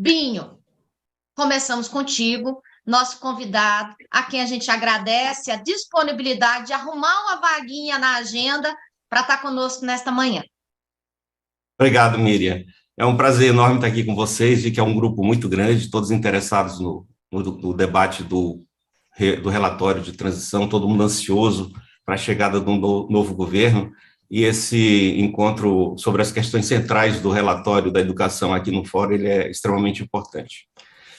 Binho, começamos contigo, nosso convidado, a quem a gente agradece a disponibilidade de arrumar uma vaguinha na agenda para estar conosco nesta manhã. Obrigado, Miriam. É um prazer enorme estar aqui com vocês, de que é um grupo muito grande, todos interessados no debate do relatório de transição, todo mundo ansioso para a chegada de um novo governo, e esse encontro sobre as questões centrais do relatório da educação aqui no Fórum, ele é extremamente importante.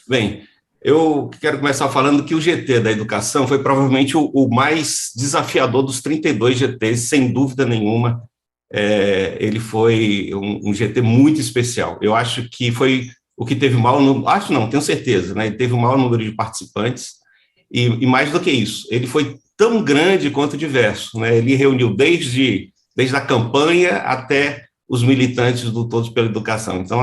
Bem, eu quero começar falando que o GT da educação foi provavelmente o mais desafiador dos 32 GTs, sem dúvida nenhuma. Ele foi um GT muito especial. Eu acho que foi o que teve o maior número, acho não, tenho certeza, né? Ele teve o maior número de participantes, e mais do que isso, ele foi tão grande quanto diverso, né? Ele reuniu desde a campanha até os militantes do Todos pela Educação. Então,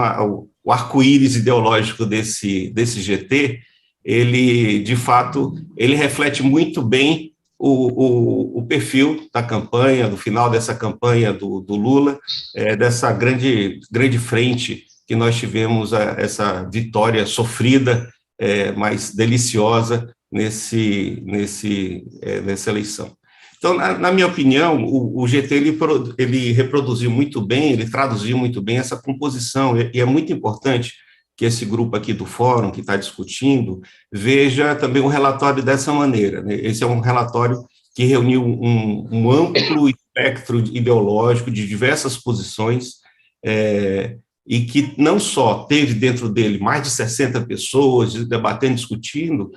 o arco-íris ideológico desse GT, ele, de fato, ele reflete muito bem o perfil da campanha, do final dessa campanha do Lula, dessa grande frente que nós tivemos, essa vitória sofrida, mas deliciosa nessa eleição. Então, na minha opinião, o GT ele reproduziu muito bem, ele traduziu muito bem essa composição, e é muito importante que esse grupo aqui do Fórum, que está discutindo, veja também o relatório dessa maneira, né? Esse é um relatório que reuniu um amplo espectro ideológico de diversas posições, e que não só teve dentro dele mais de 60 pessoas debatendo, discutindo,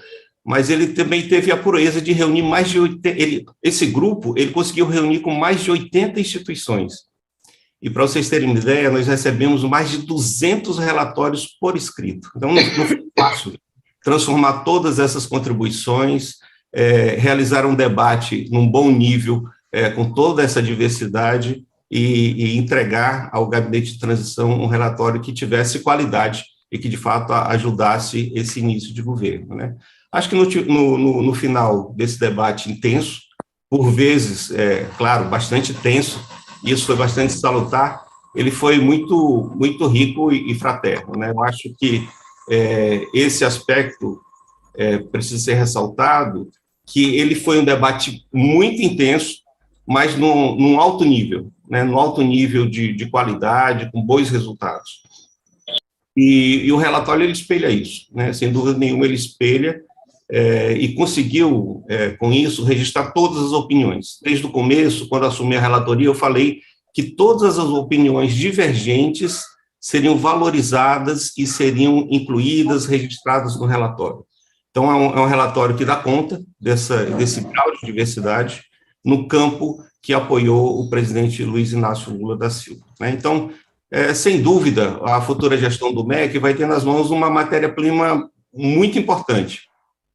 mas ele também teve a proeza de reunir mais de 80... Esse grupo, ele conseguiu reunir com mais de 80 instituições. E, para vocês terem uma ideia, nós recebemos mais de 200 relatórios por escrito. Então, não foi fácil transformar todas essas contribuições, realizar um debate num bom nível, com toda essa diversidade, e entregar ao Gabinete de Transição um relatório que tivesse qualidade e que, de fato, ajudasse esse início de governo, né? Acho que no final desse debate intenso, por vezes, claro, bastante tenso, e isso foi bastante salutar, ele foi muito, muito rico e fraterno, né? Eu acho que esse aspecto precisa ser ressaltado, que ele foi um debate muito intenso, mas num alto nível, né? Num alto nível de qualidade, com bons resultados. E o relatório, ele espelha isso, né? Sem dúvida nenhuma, ele espelha, e conseguiu, com isso, registrar todas as opiniões. Desde o começo, quando assumi a relatoria, eu falei que todas as opiniões divergentes seriam valorizadas e seriam incluídas, registradas no relatório. Então, é um relatório que dá conta desse grau de diversidade no campo que apoiou o presidente Luiz Inácio Lula da Silva, né? Então, sem dúvida, a futura gestão do MEC vai ter nas mãos uma matéria-prima muito importante.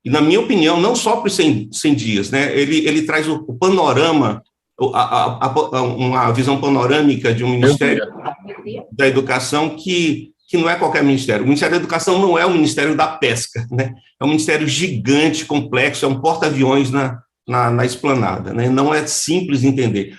E, na minha opinião, não só para os 100 dias, né? Ele traz o panorama, uma visão panorâmica de um Ministério da Educação que não é qualquer ministério. O Ministério da Educação não é o Ministério da Pesca, né? É um ministério gigante, complexo, é um porta-aviões na esplanada, né? Não é simples entender.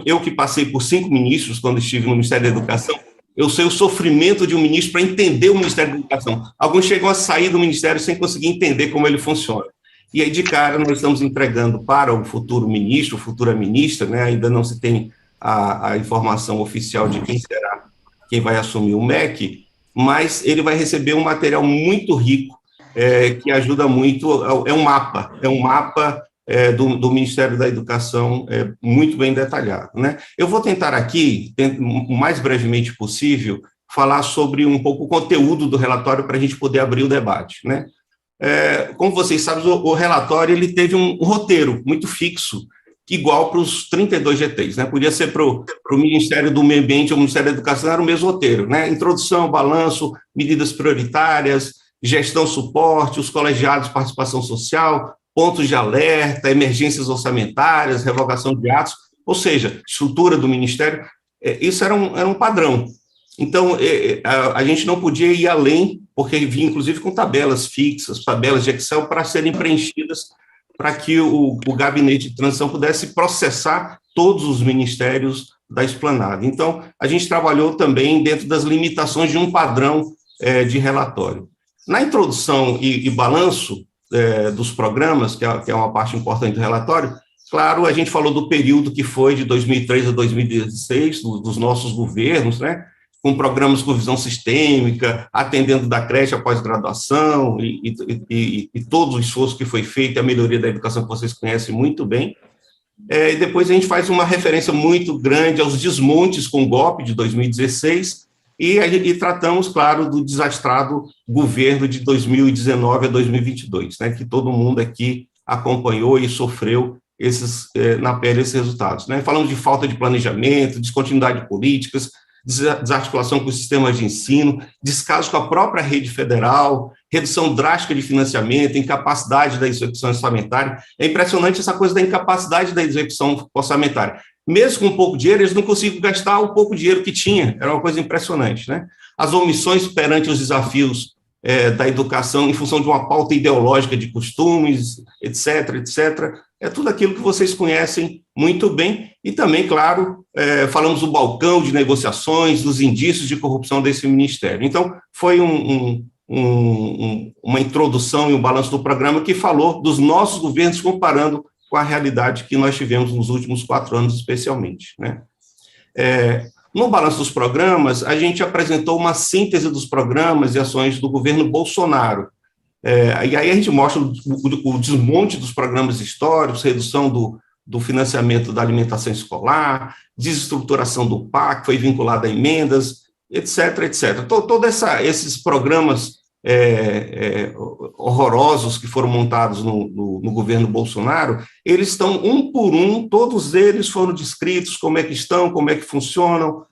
Eu que passei por 5 ministros quando estive no Ministério da Educação, eu sei o sofrimento de um ministro para entender o Ministério da Educação. Alguns chegam a sair do Ministério sem conseguir entender como ele funciona. E aí, de cara, nós estamos entregando para o futuro ministro, futura ministra, né? Ainda não se tem a informação oficial de quem vai assumir o MEC, mas ele vai receber um material muito rico, que ajuda muito, é um mapa do Ministério da Educação, muito bem detalhado, né? Eu vou tentar aqui, o mais brevemente possível, falar sobre um pouco o conteúdo do relatório para a gente poder abrir o debate, né? Como vocês sabem, o relatório ele teve um roteiro muito fixo, igual para os 32 GTs, né? Podia ser para o Ministério do Meio Ambiente ou o Ministério da Educação, era o mesmo roteiro, né? Introdução, balanço, medidas prioritárias, gestão, suporte, os colegiados, participação social, pontos de alerta, emergências orçamentárias, revogação de atos, ou seja, estrutura do Ministério, isso era um padrão. Então, a gente não podia ir além, porque vinha, inclusive, com tabelas fixas, tabelas de Excel para serem preenchidas, para que o Gabinete de Transição pudesse processar todos os ministérios da esplanada. Então, a gente trabalhou também dentro das limitações de um padrão de relatório. Na introdução e balanço dos programas, que é uma parte importante do relatório, claro, a gente falou do período que foi de 2003 a 2016, dos nossos governos, né, com programas com visão sistêmica, atendendo da creche à pós-graduação e todo o esforço que foi feito, a melhoria da educação que vocês conhecem muito bem. E depois a gente faz uma referência muito grande aos desmontes com o golpe de 2016 e tratamos, claro, do desastrado governo de 2019 a 2022, né, que todo mundo aqui acompanhou e sofreu na pele esses resultados, né? Falamos de falta de planejamento, descontinuidade de políticas, desarticulação com os sistemas de ensino, descaso com a própria rede federal, redução drástica de financiamento, incapacidade da execução orçamentária. É impressionante essa coisa da incapacidade da execução orçamentária. Mesmo com pouco dinheiro, eles não conseguiam gastar o pouco dinheiro que tinha. Era uma coisa impressionante, né? As omissões perante os desafios da educação em função de uma pauta ideológica de costumes, etc., etc., é tudo aquilo que vocês conhecem muito bem, e também, claro, falamos do balcão de negociações, dos indícios de corrupção desse ministério. Então, foi uma introdução e um balanço do programa que falou dos nossos governos comparando com a realidade que nós tivemos nos últimos 4 anos, especialmente, né? No balanço dos programas, a gente apresentou uma síntese dos programas e ações do governo Bolsonaro. E aí a gente mostra o desmonte dos programas históricos, redução do financiamento da alimentação escolar, desestruturação do PAC, que foi vinculado a emendas, etc., etc. Todos esses programas horrorosos que foram montados no governo Bolsonaro, eles estão um por um, todos eles foram descritos, como é que estão, como é que funcionam,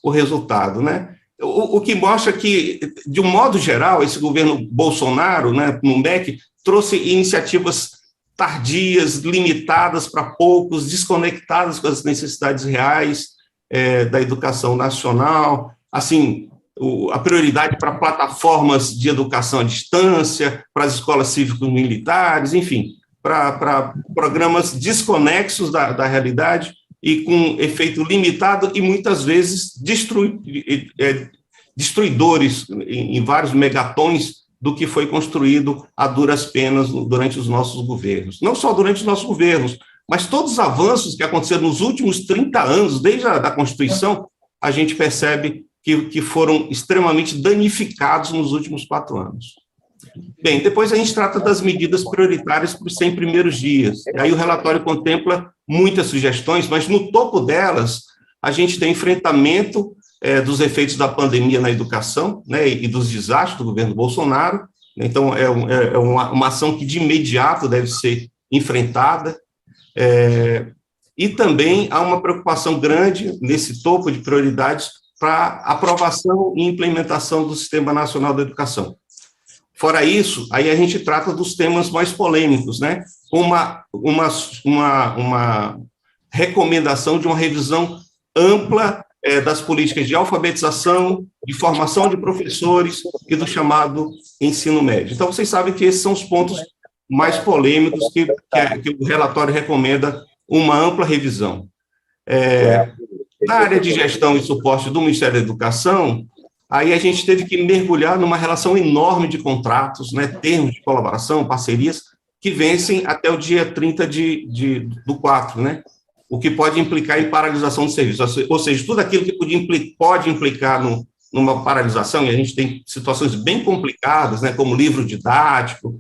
o resultado, né? O que mostra que, de um modo geral, esse governo Bolsonaro, né, no MEC, trouxe iniciativas tardias, limitadas para poucos, desconectadas com as necessidades reais da educação nacional, assim, a prioridade para plataformas de educação à distância, para as escolas cívicos-militares, enfim, para programas desconexos da realidade e com efeito limitado e, muitas vezes, destruidores em vários megatons do que foi construído a duras penas durante os nossos governos. Não só durante os nossos governos, mas todos os avanços que aconteceram nos últimos 30 anos, desde a Constituição, a gente percebe que foram extremamente danificados nos últimos 4 anos. Bem, depois a gente trata das medidas prioritárias para os 100 primeiros dias. E aí o relatório contempla muitas sugestões, mas no topo delas a gente tem enfrentamento dos efeitos da pandemia na educação, né, e dos desastres do governo Bolsonaro. Então, é uma ação que de imediato deve ser enfrentada. E também há uma preocupação grande nesse topo de prioridades para aprovação e implementação do Sistema Nacional da Educação. Fora isso, aí a gente trata dos temas mais polêmicos, né? Uma recomendação de uma revisão ampla das políticas de alfabetização, de formação de professores e do chamado ensino médio. Então, vocês sabem que esses são os pontos mais polêmicos que o relatório recomenda uma ampla revisão. Na área de gestão e suporte do Ministério da Educação, aí a gente teve que mergulhar numa relação enorme de contratos, né, termos de colaboração, parcerias, que vencem até o dia 30 do 4, né? O que pode implicar em paralisação do serviço. Ou seja, tudo aquilo que pode implicar numa paralisação, e a gente tem situações bem complicadas, né, como livro didático,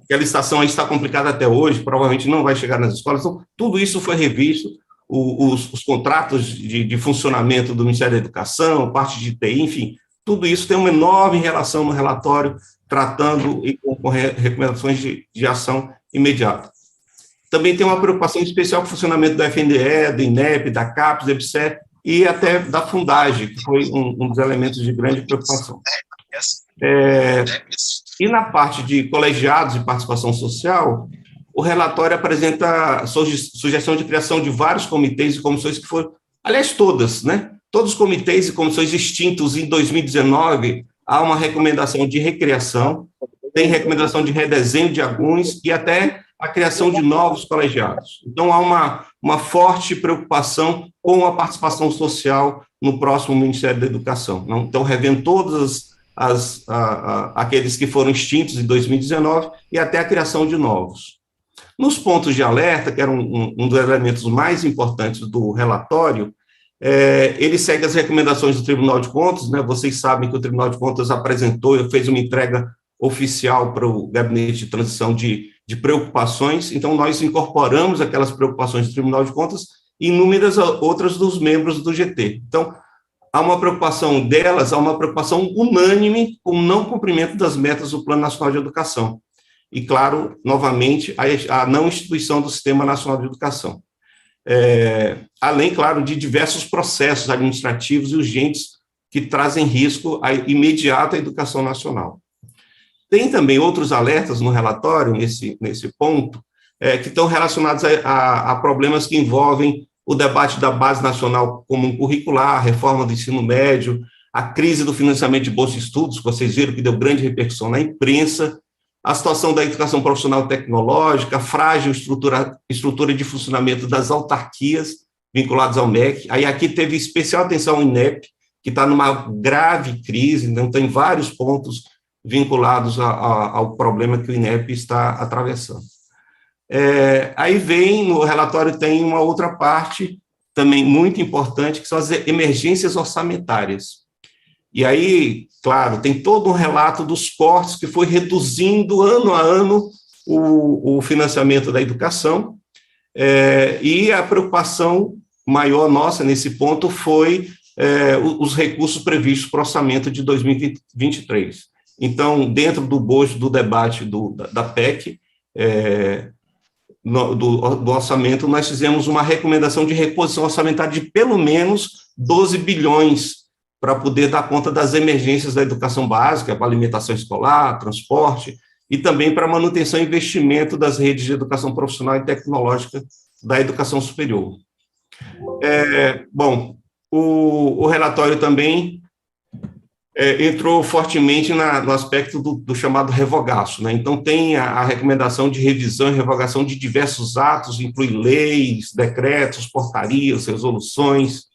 que a licitação aí está complicada até hoje, provavelmente não vai chegar nas escolas. Então, tudo isso foi revisto, os contratos de funcionamento do Ministério da Educação, parte de TI, enfim, tudo isso tem uma enorme relação no relatório, tratando e com recomendações de ação imediata. Também tem uma preocupação especial com o funcionamento do FNDE, do INEP, da CAPES, do EBSER e até da Fundagem, que foi um dos elementos de grande preocupação. E na parte de colegiados e participação social, o relatório apresenta sugestão de criação de vários comitês e comissões que foram, aliás, todas, né? Todos os comitês e comissões extintos em 2019, há uma recomendação de recriação, tem recomendação de redesenho de alguns e até a criação de novos colegiados. Então, há uma forte preocupação com a participação social no próximo Ministério da Educação. Então, revendo todos aqueles que foram extintos em 2019 e até a criação de novos. Nos pontos de alerta, que era um dos elementos mais importantes do relatório, ele segue as recomendações do Tribunal de Contas, né? Vocês sabem que o Tribunal de Contas fez uma entrega oficial para o Gabinete de Transição de preocupações, então nós incorporamos aquelas preocupações do Tribunal de Contas e inúmeras outras dos membros do GT. Então, há uma preocupação delas, há uma preocupação unânime com o não cumprimento das metas do Plano Nacional de Educação. E, claro, novamente, a não instituição do Sistema Nacional de Educação. Além, claro, de diversos processos administrativos e urgentes que trazem risco imediato à educação nacional. Tem também outros alertas no relatório, nesse ponto, que estão relacionados a problemas que envolvem o debate da Base Nacional Comum Curricular, a reforma do ensino médio, a crise do financiamento de bolsa de estudos, que vocês viram que deu grande repercussão na imprensa, a situação da educação profissional tecnológica, a frágil estrutura de funcionamento das autarquias vinculadas ao MEC. Aí aqui teve especial atenção ao INEP, que está numa grave crise, então tem vários pontos vinculados ao problema que o INEP está atravessando. Aí vem, no relatório tem uma outra parte também muito importante, que são as emergências orçamentárias. E aí, claro, tem todo um relato dos cortes que foi reduzindo ano a ano o financiamento da educação, e a preocupação maior nossa nesse ponto foi os recursos previstos para o orçamento de 2023. Então, dentro do bojo do debate da PEC, do orçamento, nós fizemos uma recomendação de reposição orçamentária de pelo menos 12 bilhões para poder dar conta das emergências da educação básica, para alimentação escolar, transporte, e também para manutenção e investimento das redes de educação profissional e tecnológica da educação superior. O relatório também entrou fortemente no aspecto do chamado revogaço, né? Então, tem a recomendação de revisão e revogação de diversos atos, inclui leis, decretos, portarias, resoluções,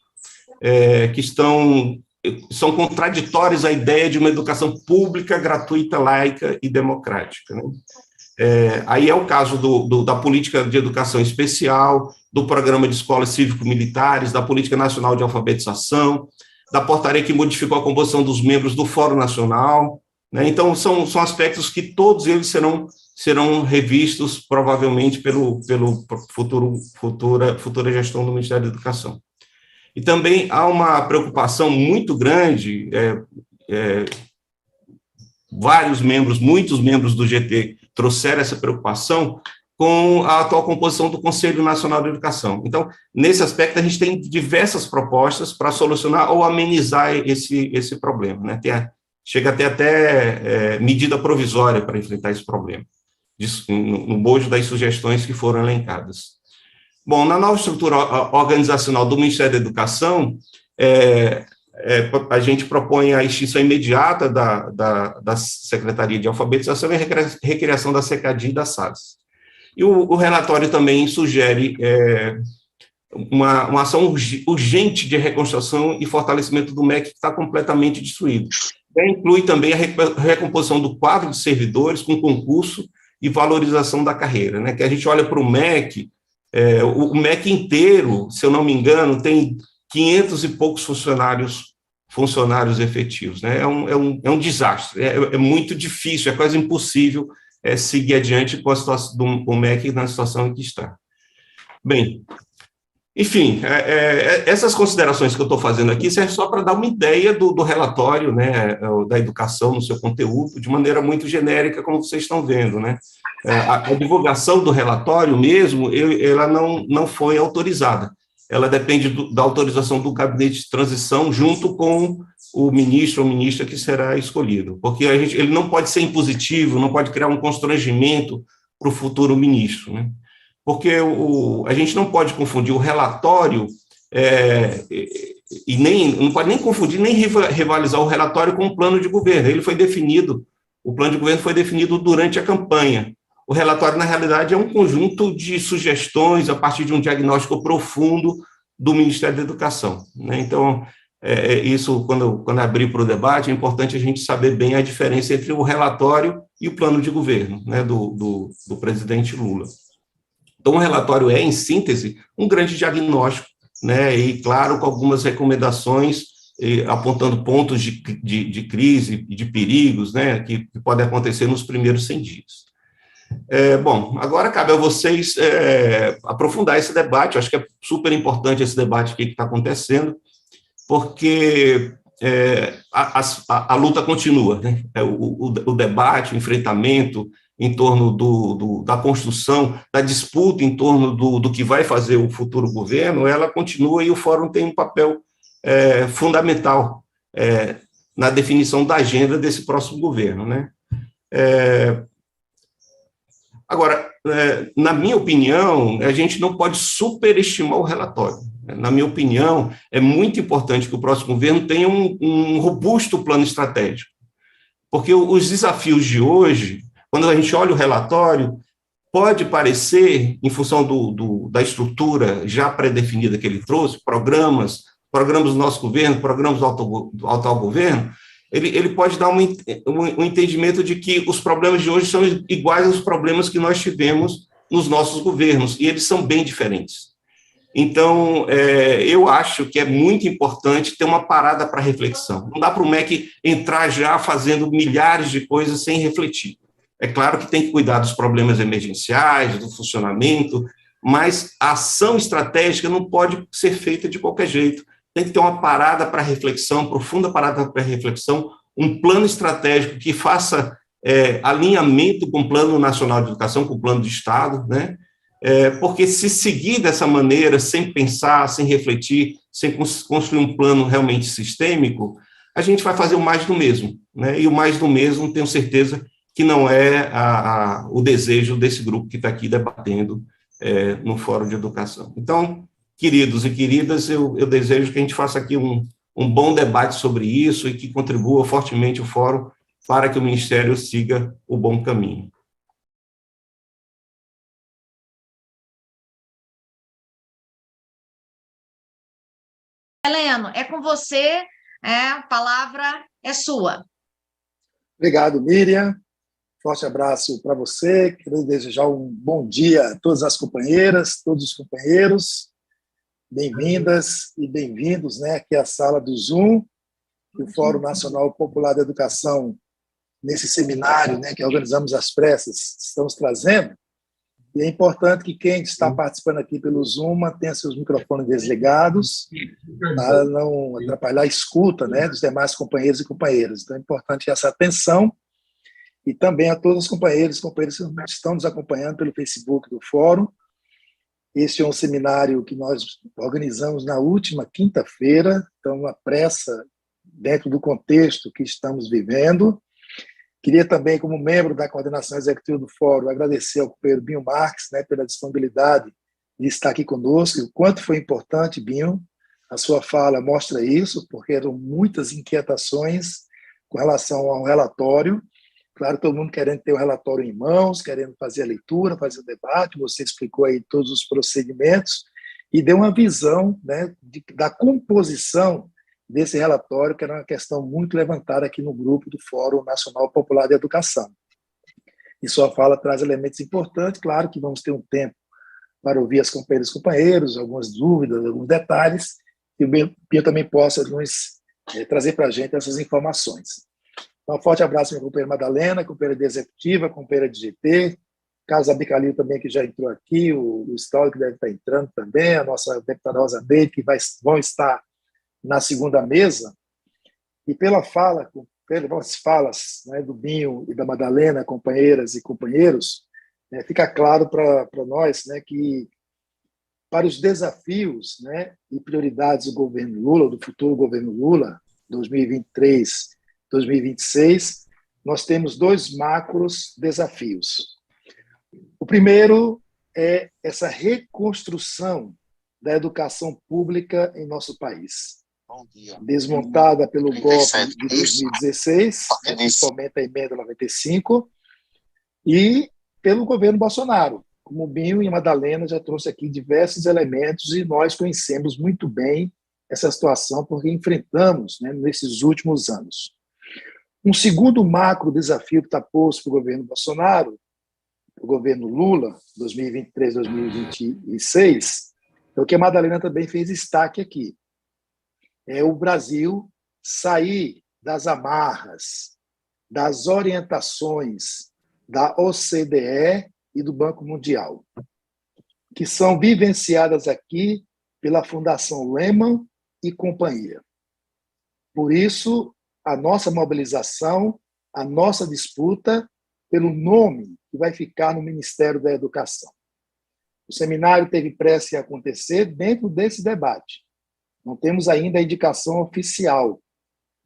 que são contraditórios à ideia de uma educação pública, gratuita, laica e democrática, né? Aí é o caso da política de educação especial, do programa de escolas cívico-militares, da política nacional de alfabetização, da portaria que modificou a composição dos membros do Fórum Nacional, né? Então, são aspectos que todos eles serão revistos, provavelmente, pelo futura gestão do Ministério da Educação. E também há uma preocupação muito grande, muitos membros do GT trouxeram essa preocupação com a atual composição do Conselho Nacional de Educação. Então, nesse aspecto, a gente tem diversas propostas para solucionar ou amenizar esse problema, né? Chega até medida provisória para enfrentar esse problema, no bojo das sugestões que foram elencadas. Bom, na nova estrutura organizacional do Ministério da Educação, a gente propõe a extinção imediata da Secretaria de Alfabetização e a recriação da SECADI e da SADS. E o relatório também sugere uma ação urgente de reconstrução e fortalecimento do MEC, que está completamente destruído. Inclui também a recomposição do quadro de servidores com concurso e valorização da carreira, né? Que a gente olha para o MEC, o MEC inteiro, se eu não me engano, tem 500 e poucos funcionários efetivos, né? É um desastre, é muito difícil, é quase impossível seguir adiante com a situação do MEC na situação em que está. Bem, enfim, essas considerações que eu estou fazendo aqui servem só para dar uma ideia do relatório, né, da educação no seu conteúdo, de maneira muito genérica, como vocês estão vendo, né? A divulgação do relatório mesmo, ela não foi autorizada. Ela depende da autorização do Gabinete de Transição junto com o ministro ou ministra que será escolhido, porque ele não pode ser impositivo, não pode criar um constrangimento para o futuro ministro, né? Porque a gente não pode confundir o relatório e não pode nem confundir, nem rivalizar o relatório com o plano de governo. O plano de governo foi definido durante a campanha. o relatório, na realidade, é um conjunto de sugestões a partir de um diagnóstico profundo do Ministério da Educação, né? Então, isso, quando abrir para o debate, é importante a gente saber bem a diferença entre o relatório e o plano de governo, né, do presidente Lula. Então, o relatório é, em síntese, um grande diagnóstico, né, e, claro, com algumas recomendações, apontando pontos de crise e de perigos, né, que podem acontecer nos primeiros 100 dias. Bom, agora cabe a vocês aprofundar esse debate. Eu acho que é super importante esse debate aqui que está acontecendo, porque a luta continua, né? O debate, o enfrentamento em torno da construção, da disputa em torno do que vai fazer o futuro governo, ela continua, e o Fórum tem um papel fundamental na definição da agenda desse próximo governo, né? Agora, na minha opinião, a gente não pode superestimar o relatório. Na minha opinião, é muito importante que o próximo governo tenha um robusto plano estratégico, porque os desafios de hoje, quando a gente olha o relatório, pode parecer, em função da estrutura já pré-definida que ele trouxe, programas do nosso governo, programas do atual governo, ele pode dar um entendimento de que os problemas de hoje são iguais aos problemas que nós tivemos nos nossos governos, e eles são bem diferentes. Então, eu acho que é muito importante ter uma parada para reflexão. Não dá para o MEC entrar já fazendo milhares de coisas sem refletir. É claro que tem que cuidar dos problemas emergenciais, do funcionamento, mas a ação estratégica não pode ser feita de qualquer jeito. Tem que ter uma parada para reflexão, profunda parada para reflexão, um plano estratégico que faça alinhamento com o Plano Nacional de Educação, com o Plano de Estado, né? Porque se seguir dessa maneira, sem pensar, sem refletir, sem construir um plano realmente sistêmico, a gente vai fazer o mais do mesmo, né? E o mais do mesmo, tenho certeza que não é o desejo desse grupo que está aqui debatendo no Fórum de Educação. Então, queridos e queridas, eu desejo que a gente faça aqui um bom debate sobre isso e que contribua fortemente o Fórum para que o Ministério siga o bom caminho. Heleno, é com você, a palavra é sua. Obrigado, Miriam. Forte abraço para você. Quero desejar um bom dia a todas as companheiras, todos os companheiros. Bem-vindas e bem-vindos, né, aqui à sala do Zoom, do Fórum Nacional Popular da Educação, nesse seminário, né, que organizamos às pressas, estamos trazendo. E é importante que quem está participando aqui pelo Zoom mantenha seus microfones desligados, para não atrapalhar a escuta, né, dos demais companheiros e companheiras. Então, é importante essa atenção. E também a todos os companheiros e companheiras que estão nos acompanhando pelo Facebook do Fórum. Este é um seminário que nós organizamos na última quinta-feira, então, uma pressa dentro do contexto que estamos vivendo. Queria também, como membro da coordenação executiva do Fórum, agradecer ao companheiro Binho Marques, né, pela disponibilidade de estar aqui conosco. O quanto foi importante, Binho, a sua fala mostra isso, porque eram muitas inquietações com relação ao relatório. Claro, todo mundo querendo ter o relatório em mãos, querendo fazer a leitura, fazer o debate. Você explicou aí todos os procedimentos e deu uma visão, né, da composição desse relatório, que era uma questão muito levantada aqui no grupo do Fórum Nacional Popular de Educação. E sua fala traz elementos importantes. Claro que vamos ter um tempo para ouvir as companheiras e companheiros, algumas dúvidas, alguns detalhes, e o Binho também possa nos trazer para a gente essas informações. Então, um forte abraço, minha companheira Madalena, companheira de executiva, companheira de GT, Carlos Abicalil também, que já entrou aqui, o Stório, que deve estar entrando também, a nossa deputada Rosa Neide, que vão estar na segunda mesa. E pelas falas, né, do Binho e da Madalena, companheiras e companheiros, fica claro para nós, né, que para os desafios, né, e prioridades do governo Lula, do futuro governo Lula, 2023 2026, nós temos dois macros desafios. O primeiro é essa reconstrução da educação pública em nosso país, desmontada pelo golpe de 2016, principalmente a emenda 95, e pelo governo Bolsonaro. Como o Binho e a Madalena já trouxe aqui diversos elementos e nós conhecemos muito bem essa situação porque enfrentamos, né, nesses últimos anos. Um segundo macro desafio que está posto para o governo Bolsonaro, para o governo Lula, 2023-2026, é o que a Madalena também fez destaque aqui. É o Brasil sair das amarras, das orientações da OCDE e do Banco Mundial, que são vivenciadas aqui pela Fundação Lehman e companhia. Por isso, a nossa mobilização, a nossa disputa pelo nome que vai ficar no Ministério da Educação. O seminário teve pressa em acontecer dentro desse debate. Não temos ainda a indicação oficial,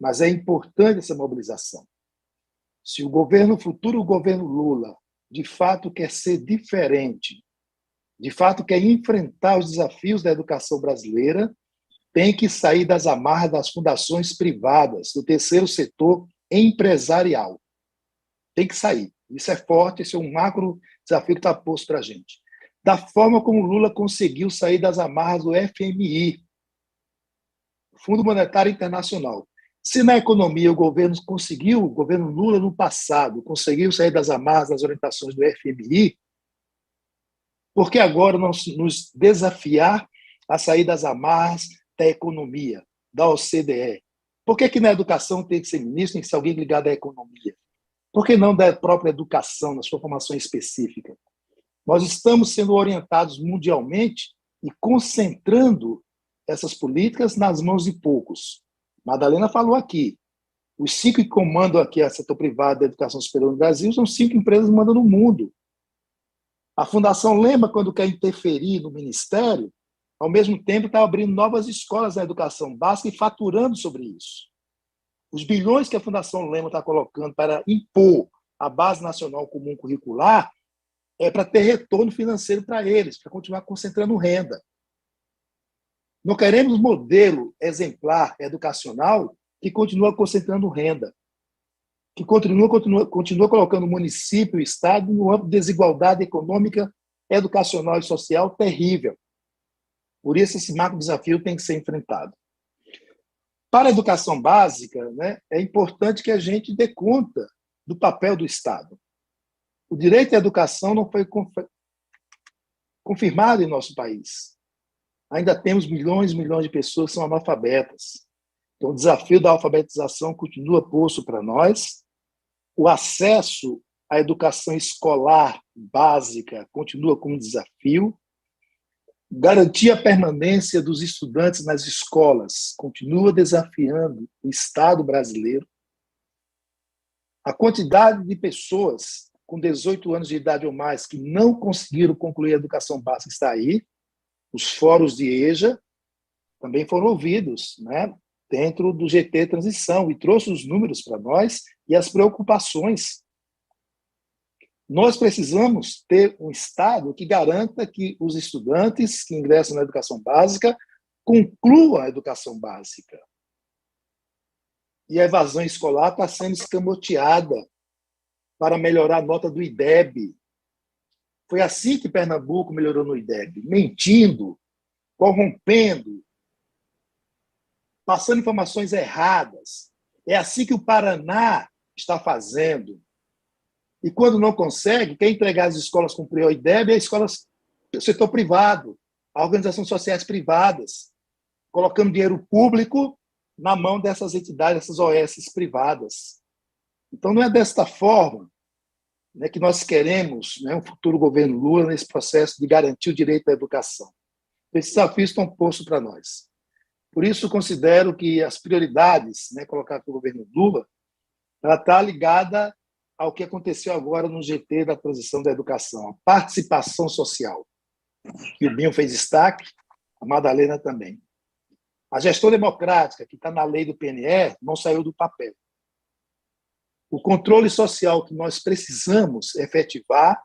mas é importante essa mobilização. Se o futuro governo Lula, de fato quer ser diferente, de fato quer enfrentar os desafios da educação brasileira, tem que sair das amarras das fundações privadas, do terceiro setor empresarial. Tem que sair. Isso é forte, esse é um macro desafio que está posto para a gente. Da forma como Lula conseguiu sair das amarras do FMI, Fundo Monetário Internacional. Se na economia o governo Lula no passado conseguiu sair das amarras das orientações do FMI, por que agora não nos desafiar a sair das amarras da economia, da OCDE? Por que na educação tem que ser ministro, tem que ser alguém ligado à economia? Por que não da própria educação, na sua formação específica? Nós estamos sendo orientados mundialmente e concentrando essas políticas nas mãos de poucos. Madalena falou aqui, os 5 que comandam aqui a setor privado da educação superior no Brasil são 5 empresas que mandam no mundo. A Fundação Lehman, quando quer interferir no Ministério, ao mesmo tempo está abrindo novas escolas na educação básica e faturando sobre isso. Os bilhões que a Fundação Lehman está colocando para impor a Base Nacional Comum Curricular é para ter retorno financeiro para eles, para continuar concentrando renda. Não queremos modelo exemplar educacional que continua concentrando renda, que continua colocando o município e o Estado no âmbito de desigualdade econômica, educacional e social terrível. Por isso, esse macro desafio tem que ser enfrentado. Para a educação básica, né, é importante que a gente dê conta do papel do Estado. O direito à educação não foi confirmado em nosso país. Ainda temos milhões e milhões de pessoas que são analfabetas. Então, o desafio da alfabetização continua posto para nós. O acesso à educação escolar básica continua como desafio. Garantir a permanência dos estudantes nas escolas continua desafiando o Estado brasileiro. A quantidade de pessoas com 18 anos de idade ou mais que não conseguiram concluir a educação básica está aí. Os fóruns de EJA também foram ouvidos, né, dentro do GT Transição e trouxe os números para nós e as preocupações. Nós precisamos ter um Estado que garanta que os estudantes que ingressam na educação básica concluam a educação básica. E a evasão escolar está sendo escamoteada para melhorar a nota do IDEB. Foi assim que Pernambuco melhorou no IDEB, mentindo, corrompendo, passando informações erradas. É assim que o Paraná está fazendo. E quando não consegue, quer entregar as escolas cumprir o IDEB é a escola do setor privado, a organizações sociais privadas, colocando dinheiro público na mão dessas entidades, dessas OS privadas. Então, não é desta forma, né, que nós queremos, né, um futuro governo Lula nesse processo de garantir o direito à educação. Esses desafios estão postos para nós. Por isso, considero que as prioridades, né, colocadas pelo governo Lula, ela está ligada ao que aconteceu agora no GT da transição da educação, a participação social, que o Binho fez destaque, a Madalena também. A gestão democrática, que está na lei do PNE, não saiu do papel. O controle social que nós precisamos efetivar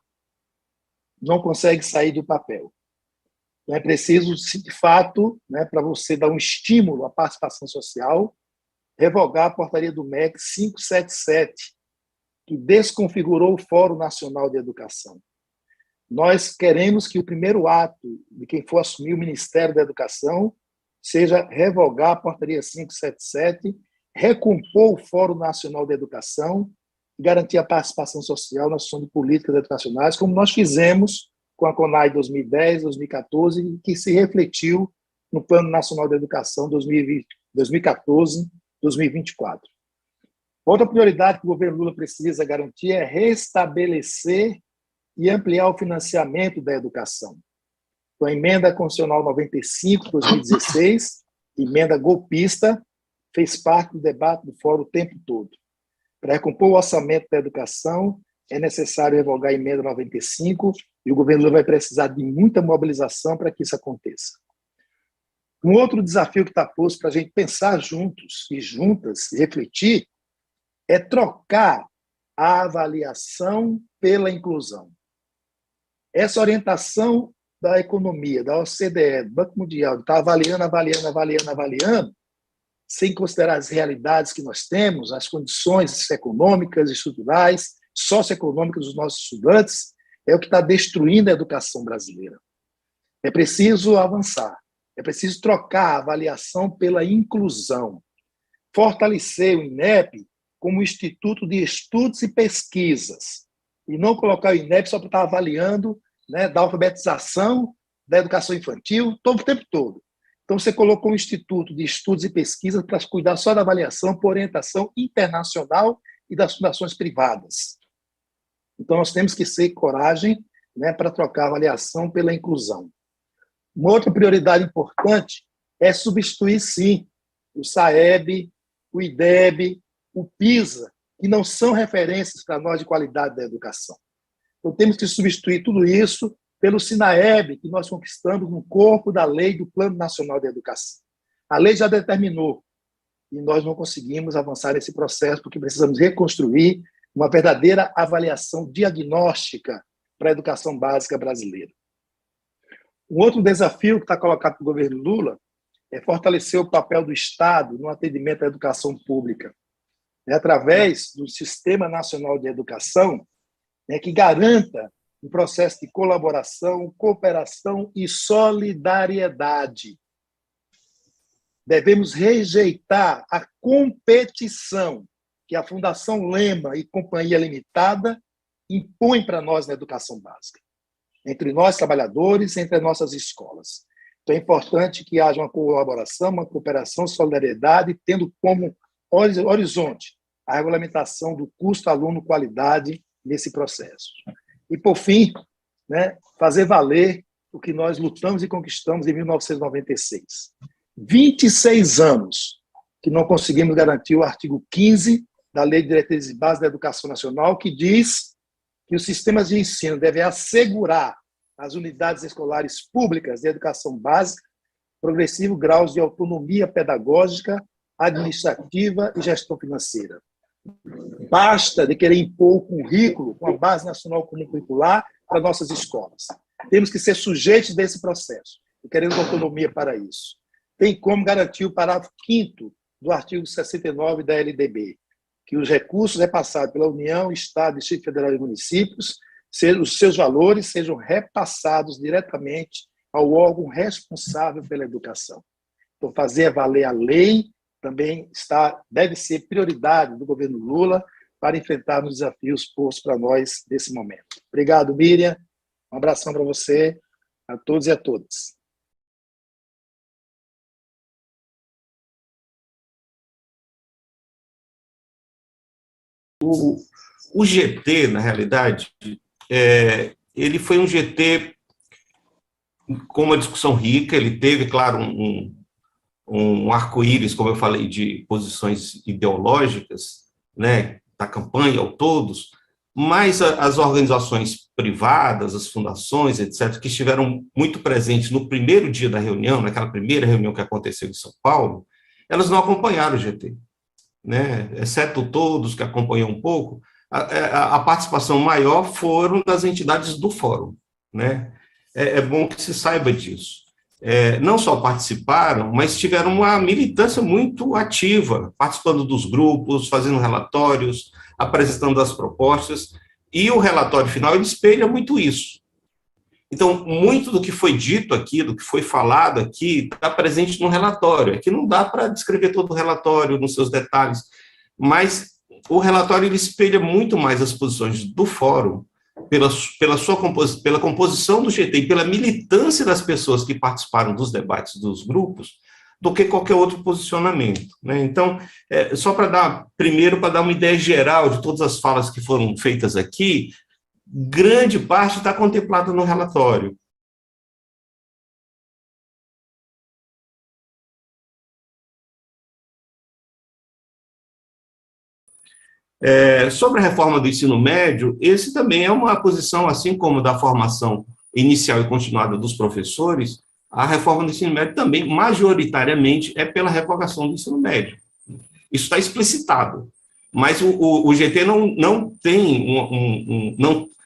não consegue sair do papel. Então, é preciso, de fato, né, para você dar um estímulo à participação social, revogar a portaria do MEC 577, que desconfigurou o Fórum Nacional de Educação. Nós queremos que o primeiro ato de quem for assumir o Ministério da Educação seja revogar a Portaria 577, recompor o Fórum Nacional de Educação e garantir a participação social na ação de políticas educacionais, como nós fizemos com a CONAI 2010, 2014, que se refletiu no Plano Nacional de Educação 2014, 2024. Outra prioridade que o governo Lula precisa garantir é restabelecer e ampliar o financiamento da educação. Com a emenda constitucional 95, 2016, emenda golpista, fez parte do debate do fórum o tempo todo. Para recompor o orçamento da educação, é necessário revogar a emenda 95 e o governo Lula vai precisar de muita mobilização para que isso aconteça. Um outro desafio que está posto para a gente pensar juntos e juntas, refletir, é trocar a avaliação pela inclusão. Essa orientação da economia, da OCDE, do Banco Mundial, de estar avaliando, sem considerar as realidades que nós temos, as condições econômicas, estruturais, socioeconômicas dos nossos estudantes, é o que está destruindo a educação brasileira. É preciso avançar, é preciso trocar a avaliação pela inclusão, fortalecer o INEP como Instituto de Estudos e Pesquisas, e não colocar o INEP só para estar avaliando, né, da alfabetização, da educação infantil, todo o tempo todo. Então, você colocou um Instituto de Estudos e Pesquisas para cuidar só da avaliação por orientação internacional e das fundações privadas. Então, nós temos que ter coragem, né, para trocar a avaliação pela inclusão. Uma outra prioridade importante é substituir, sim, o SAEB, o IDEB, o PISA, que não são referências para nós de qualidade da educação. Então, temos que substituir tudo isso pelo SINAEB, que nós conquistamos no corpo da lei do Plano Nacional de Educação. A lei já determinou, e nós não conseguimos avançar nesse processo, porque precisamos reconstruir uma verdadeira avaliação diagnóstica para a educação básica brasileira. Um outro desafio que está colocado para o governo Lula é fortalecer o papel do Estado no atendimento à educação pública, através do Sistema Nacional de Educação, que garanta um processo de colaboração, cooperação e solidariedade. Devemos rejeitar a competição que a Fundação Lema e Companhia Limitada impõe para nós na educação básica, entre nós trabalhadores, entre as nossas escolas. Então, é importante que haja uma colaboração, uma cooperação, solidariedade, tendo como horizonte a regulamentação do custo aluno-qualidade nesse processo. E, por fim, né, fazer valer o que nós lutamos e conquistamos em 1996. 26 anos que não conseguimos garantir o artigo 15 da Lei de Diretrizes e Bases da Educação Nacional, que diz que os sistemas de ensino devem assegurar às unidades escolares públicas de educação básica progressivo graus de autonomia pedagógica, administrativa e gestão financeira. Basta de querer impor o currículo com a Base Nacional Comum Curricular para nossas escolas. Temos que ser sujeitos desse processo, e queremos autonomia para isso. Tem como garantir o parágrafo 5º do artigo 69 da LDB, que os recursos repassados pela União, Estado, Distrito Federal e municípios, os seus valores sejam repassados diretamente ao órgão responsável pela educação. Então, fazer valer a lei também deve ser prioridade do governo Lula para enfrentar os desafios postos para nós nesse momento. Obrigado, Miriam. Um abração para você, a todos e a todas. O GT, na realidade, ele foi um GT com uma discussão rica, ele teve, claro, um arco-íris, como eu falei, de posições ideológicas, né, da campanha ao todos, mas as organizações privadas, as fundações, etc., que estiveram muito presentes no primeiro dia da reunião, naquela primeira reunião que aconteceu em São Paulo, elas não acompanharam o GT, né, exceto todos que acompanham um pouco, a participação maior foram das entidades do fórum, né? É bom que se saiba disso. Não só participaram, mas tiveram uma militância muito ativa, participando dos grupos, fazendo relatórios, apresentando as propostas, e o relatório final ele espelha muito isso. Então, muito do que foi dito aqui, do que foi falado aqui, está presente no relatório. Aqui não dá para descrever todo o relatório nos seus detalhes, mas o relatório ele espelha muito mais as posições do fórum, pela composição do GT e pela militância das pessoas que participaram dos debates dos grupos, do que qualquer outro posicionamento, né? Então, só primeiro para dar uma ideia geral de todas as falas que foram feitas aqui, grande parte está contemplada no relatório. Sobre a reforma do ensino médio, esse também é uma posição, assim como da formação inicial e continuada dos professores, a reforma do ensino médio também, majoritariamente, é pela revogação do ensino médio. Isso está explicitado. Mas o GT não tem,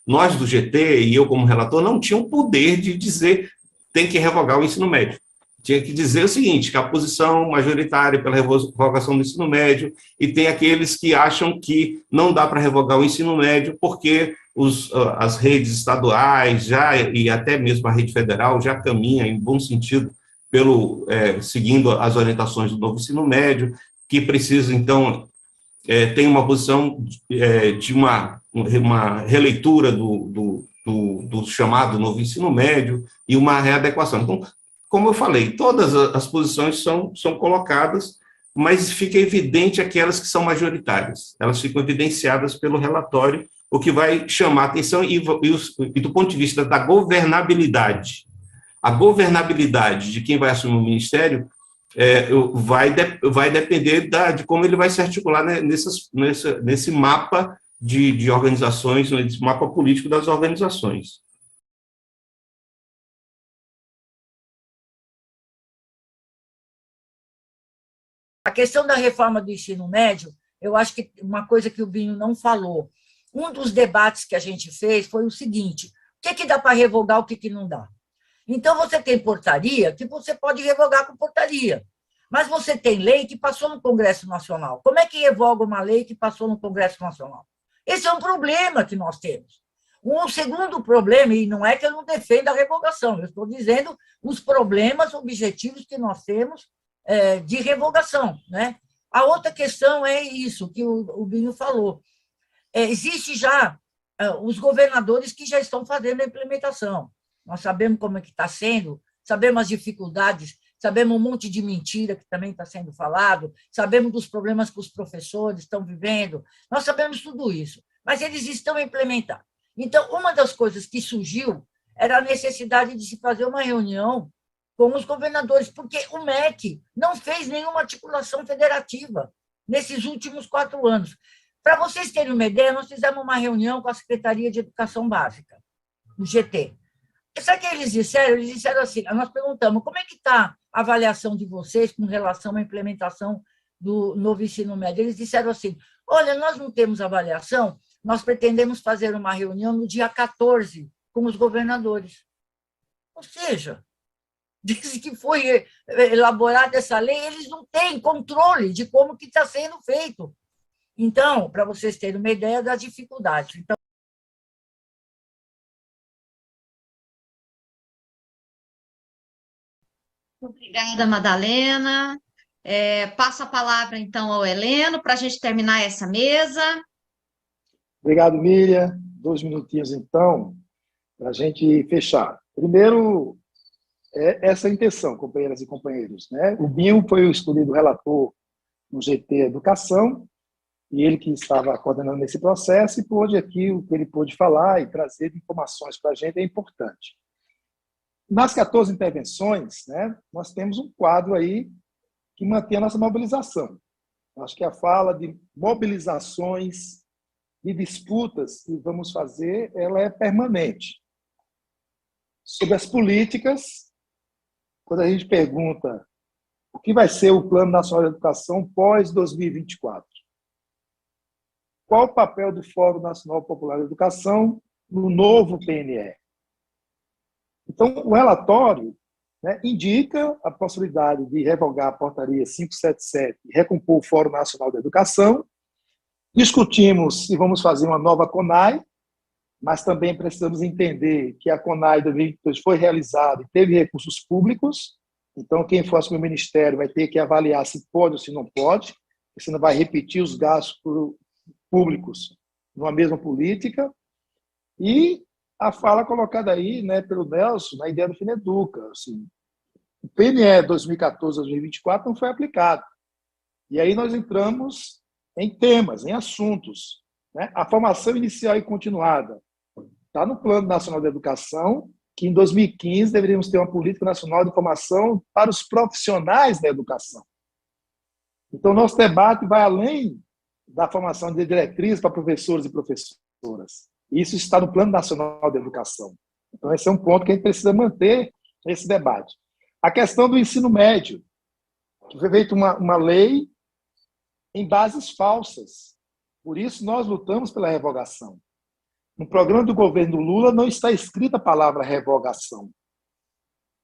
nós do GT e eu como relator, não tinham poder de dizer tem que revogar o ensino médio. Tinha que dizer o seguinte, que a posição majoritária pela revogação do ensino médio, e tem aqueles que acham que não dá para revogar o ensino médio porque as redes estaduais e até mesmo a rede federal já caminha em bom sentido seguindo as orientações do novo ensino médio, que precisa, então, tem uma posição de uma releitura do chamado novo ensino médio e uma readequação. Então, como eu falei, todas as posições são colocadas, mas fica evidente aquelas que são majoritárias. Elas ficam evidenciadas pelo relatório, o que vai chamar a atenção e do ponto de vista da governabilidade. A governabilidade de quem vai assumir o ministério vai depender de como ele vai se articular, né, nesse mapa de organizações, nesse mapa político das organizações. A questão da reforma do ensino médio, eu acho que uma coisa que o Binho não falou, um dos debates que a gente fez foi o seguinte, o que dá para revogar, o que não dá? Então, você tem portaria que você pode revogar com portaria, mas você tem lei que passou no Congresso Nacional. Como é que revoga uma lei que passou no Congresso Nacional? Esse é um problema que nós temos. Um segundo problema, e não é que eu não defenda a revogação, eu estou dizendo os problemas objetivos que nós temos de revogação, né? A outra questão é isso que o Binho falou. Existe já os governadores que já estão fazendo a implementação. Nós sabemos como é que está sendo, sabemos as dificuldades, sabemos um monte de mentira que também está sendo falado, sabemos dos problemas que os professores estão vivendo, nós sabemos tudo isso, mas eles estão a implementar. Então, uma das coisas que surgiu era a necessidade de se fazer uma reunião com os governadores, porque o MEC não fez nenhuma articulação federativa nesses últimos 4 anos. Para vocês terem uma ideia, nós fizemos uma reunião com a Secretaria de Educação Básica, o GT. Sabe o que eles disseram? Eles disseram assim, nós perguntamos, como é que está a avaliação de vocês com relação à implementação do novo ensino médio? Eles disseram assim, olha, nós não temos avaliação, nós pretendemos fazer uma reunião no dia 14 com os governadores. Ou seja, desde que foi elaborada essa lei, eles não têm controle de como que está sendo feito. Então, para vocês terem uma ideia das dificuldades. Então, obrigada, Madalena. Passo a palavra, então, ao Heleno, para a gente terminar essa mesa. Obrigado, Miriam. 2 minutinhos, então, para a gente fechar. Primeiro, essa intenção, companheiras e companheiros, né? O Binho foi o escolhido relator no GT Educação, e ele que estava coordenando esse processo, e pôde aqui, o que ele pôde falar e trazer informações para a gente é importante. Nas 14 intervenções, né, nós temos um quadro aí que mantém a nossa mobilização. Acho que a fala de mobilizações e disputas que vamos fazer, ela é permanente. Sobre as políticas, quando a gente pergunta o que vai ser o Plano Nacional de Educação pós-2024, qual o papel do Fórum Nacional Popular de Educação no novo PNE? Então, o relatório, né, indica a possibilidade de revogar a portaria 577 e recompor o Fórum Nacional de Educação, Discutimos se vamos fazer uma nova CONAI, mas também precisamos entender que a CONAI de 2022 foi realizada e teve recursos públicos, então quem for assumir o ministério vai ter que avaliar se pode ou se não pode, porque senão vai repetir os gastos públicos numa mesma política. E a fala colocada aí, né, pelo Nelson, na ideia do Fineduca, assim, o PNE 2014-2024 não foi aplicado. E aí nós entramos em temas, em assuntos, né? A formação inicial e continuada está no Plano Nacional de Educação, que em 2015 deveríamos ter uma política nacional de formação para os profissionais da educação. Então, nosso debate vai além da formação de diretrizes para professores e professoras. Isso está no Plano Nacional de Educação. Então, esse é um ponto que a gente precisa manter esse debate. A questão do ensino médio, que foi feita uma lei em bases falsas. Por isso, nós lutamos pela revogação. No programa do governo Lula não está escrita a palavra revogação.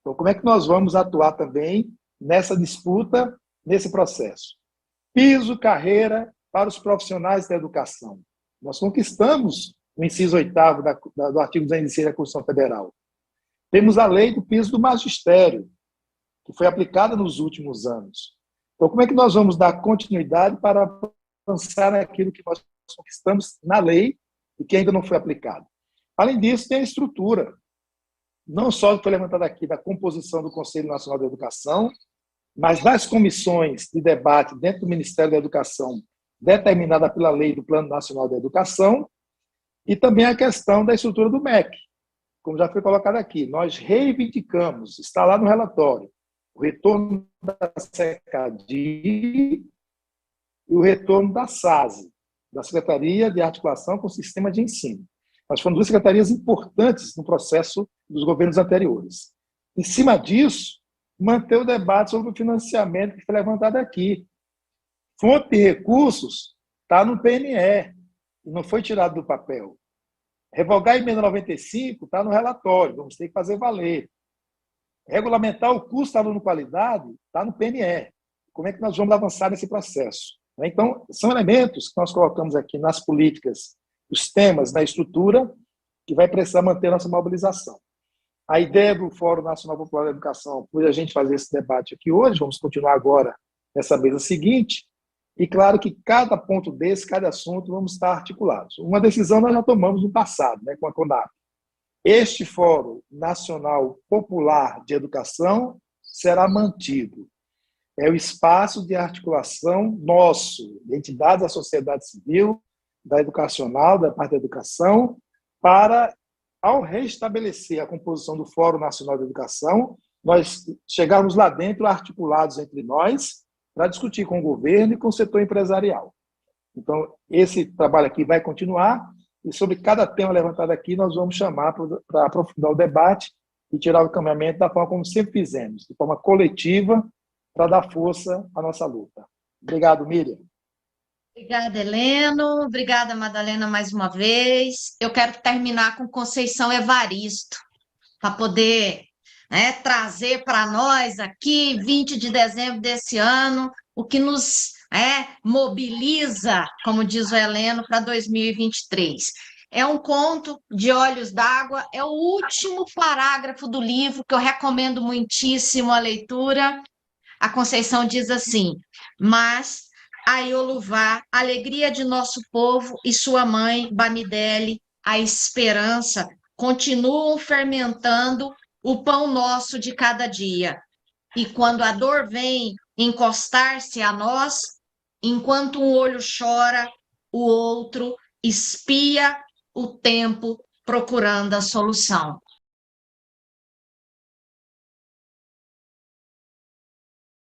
Então, como é que nós vamos atuar também nessa disputa, nesse processo? Piso, carreira para os profissionais da educação. Nós conquistamos o inciso 8º do artigo 206 da Constituição Federal. Temos a lei do piso do magistério, que foi aplicada nos últimos anos. Então, como é que nós vamos dar continuidade para avançar naquilo que nós conquistamos na lei e que ainda não foi aplicado? Além disso, tem a estrutura, não só que foi levantada aqui, da composição do Conselho Nacional de Educação, mas das comissões de debate dentro do Ministério da Educação, determinada pela lei do Plano Nacional de Educação, e também a questão da estrutura do MEC, como já foi colocado aqui. Nós reivindicamos, está lá no relatório, o retorno da SECADI e o retorno da SASE, da Secretaria de Articulação com o Sistema de Ensino. Mas foram duas secretarias importantes no processo dos governos anteriores. Em cima disso, manter o debate sobre o financiamento que foi levantado aqui. Fonte de recursos está no PNE, e não foi tirado do papel. Revogar a emenda 95 está no relatório, vamos ter que fazer valer. Regulamentar o custo aluno-qualidade está no PNE. Como é que nós vamos avançar nesse processo? Então, são elementos que nós colocamos aqui nas políticas, os temas, na estrutura, que vai precisar manter nossa mobilização. A ideia do Fórum Nacional Popular da Educação foi a gente fazer esse debate aqui hoje, vamos continuar agora nessa mesa seguinte, e claro que cada ponto desse, cada assunto, vamos estar articulados. Uma decisão nós já tomamos no passado, né, com a CONAP. Este Fórum Nacional Popular de Educação será mantido. É o espaço de articulação nosso, de entidades da sociedade civil, da educacional, da parte da educação, para, ao restabelecer a composição do Fórum Nacional de Educação, nós chegarmos lá dentro articulados entre nós para discutir com o governo e com o setor empresarial. Então, esse trabalho aqui vai continuar, e sobre cada tema levantado aqui, nós vamos chamar para aprofundar o debate e tirar o caminhamento da forma como sempre fizemos, de forma coletiva, para dar força à nossa luta. Obrigado, Miriam. Obrigada, Heleno. Obrigada, Madalena, mais uma vez. Eu quero terminar com Conceição Evaristo, para poder, né, trazer para nós aqui, 20 de dezembro desse ano, o que nos mobiliza, como diz o Heleno, para 2023. É um conto de olhos d'água, é o último parágrafo do livro, que eu recomendo muitíssimo a leitura. A Conceição diz assim: mas a Ioluvá, alegria de nosso povo, e sua mãe, Bamidele, a esperança, continuam fermentando o pão nosso de cada dia. E quando a dor vem encostar-se a nós, enquanto um olho chora, o outro espia o tempo procurando a solução.